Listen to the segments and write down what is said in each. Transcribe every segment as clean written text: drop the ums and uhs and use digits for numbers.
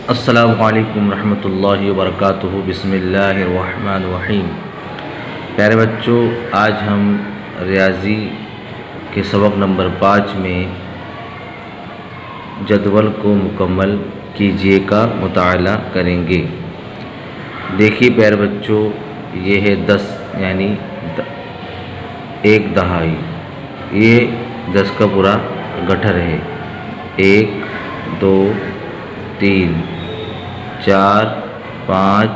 अस्सलामुअलैकुम रहमतुल्लाहि व बरकातुहू। बिस्मिल्लाहिर्रहमानिर्रहीम। प्यारे बच्चों, आज हम रियाजी के सबक नंबर 5 में जदवल को मुकम्मल कीजिए का मुताला करेंगे। देखिए प्यारे बच्चों, ये है 10 यानी एक दहाई। ये 10 का पूरा गठर है। 1 2 3 4 5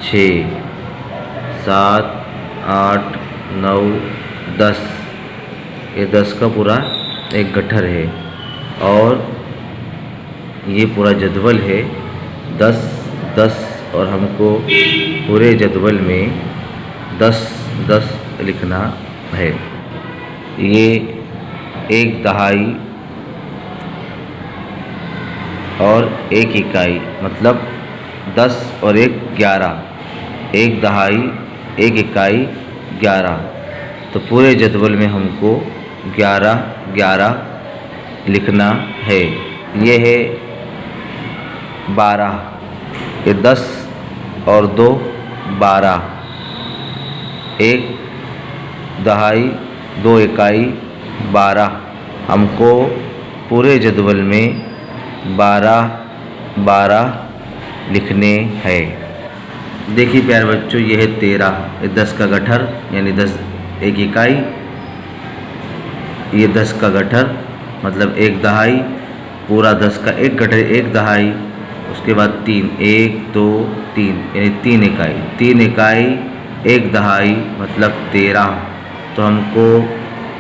6 7 8 9 10। ये 10 का पूरा एक गठर है और ये पूरा जदवल है 10 10। और हमको पूरे जदवल में 10 10 लिखना है। ये एक दहाई और एक इकाई, मतलब 10 और 1 11। एक दहाई, एक इकाई, 11। तो पूरे जदवल में हमको 11 11 लिखना है। ये है 12। ये 10 और 2 12। एक दहाई, 2 इकाई, 12। हमको पूरे जदवल में 12 12 लिखने हैं। देखिए प्यारे बच्चों, ये है 13। ये 10 का गठर यानी 10 एक इकाई। ये 10 का गठर मतलब एक दहाई। पूरा 10 का एक गठर एक दहाई। उसके बाद 3 1 2 3 यानी 3 इकाई। 3 इकाई एक दहाई मतलब 13। तो हमको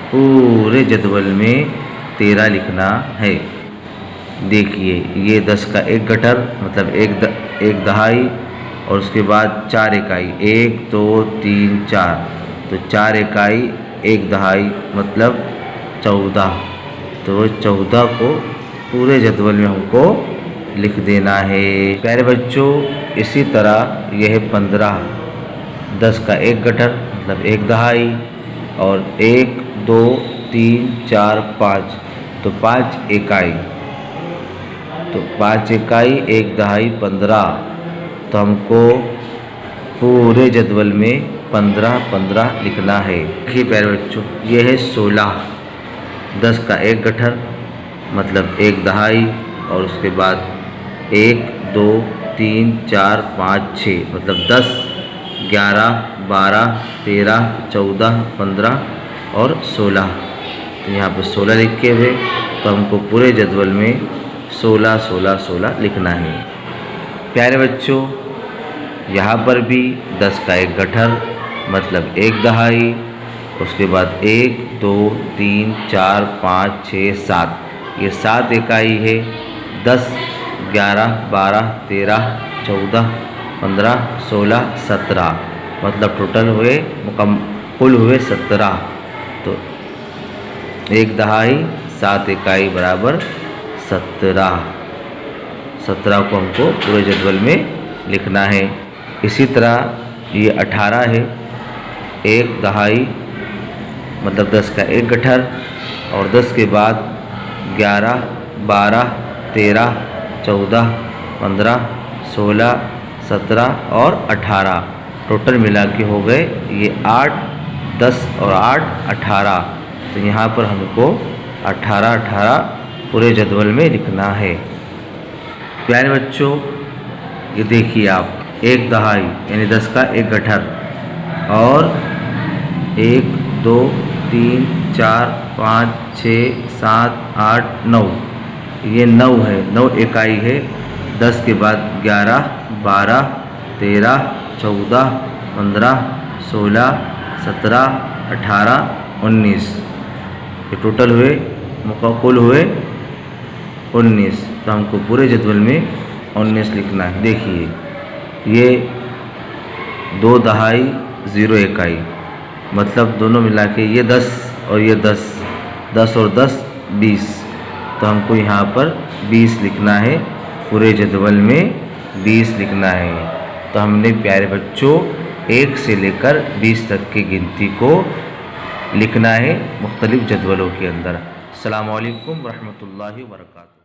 पूरे जदवल में 13 लिखना है। देखिए ये 10 का एक गठर मतलब एक दहाई और उसके बाद 4 इकाई 1 2 3 4। तो 4 इकाई एक दहाई मतलब 14। तो 14 को पूरे जदवल में हमको लिख देना है। प्यारे बच्चों, इसी तरह यह है 15। 10 का एक गठर मतलब एक दहाई और 1 2 3 4 5। तो 5 इकाई। तो 5 इकाई एक दहाई 15। तो हमको पूरे जदवल में 15 15 लिखना है। देखिए प्यारे बच्चों, ये है 16। 10 का एक गठर मतलब एक दहाई और उसके बाद 1 2 3 4 5 6 मतलब 10 11 12 13 14 15 और 16। तो यहाँ पर 16 लिखे हुए। तो हमको पूरे जदवल में 16 16 16 लिखना है। प्यारे बच्चों, यहाँ पर भी 10 का एक गठर मतलब एक दहाई। उसके बाद 1 2 3 4 5 6 7। ये 7 इकाई है। 10 11 12 13 14 15 16 17 मतलब टोटल हुए कुल हुए 17। तो एक दहाई 7 इकाई बराबर 17। 17 को हमको पूरे जदवल में लिखना है। इसी तरह ये 18 है। एक दहाई मतलब 10 का एक गठर और 10 के बाद 11 12 13 14 15 16 17 और 18 टोटल मिला के हो गए ये 8 10 और 8 18। तो यहाँ पर हमको 18 18 पूरे जदवल में लिखना है। प्यारे बच्चों, ये देखिए आप एक दहाई यानी 10 का एक गठर और 1 2 3 4 5 6 7 8 9। ये 9 है। 9 इकाई है। 10 के बाद 11 12 13 14 15 16 17 18 19। ये टोटल हुए कुल हुए 19। तो हमको पूरे जदवल में 19 लिखना है। देखिए ये 2 दहाई 0 इकाई मतलब दोनों मिला के ये 10 और ये 10 10 और 10 20। तो हमको यहाँ पर 20 लिखना है। पूरे जदवल में 20 लिखना है। तो हमने प्यारे बच्चों 1 से लेकर 20 तक की गिनती को लिखना है मुख्तलिफ जदवलों के अंदर। अस्सलामु अलैकुम रहमतुल्लाहि व बरकातुहू।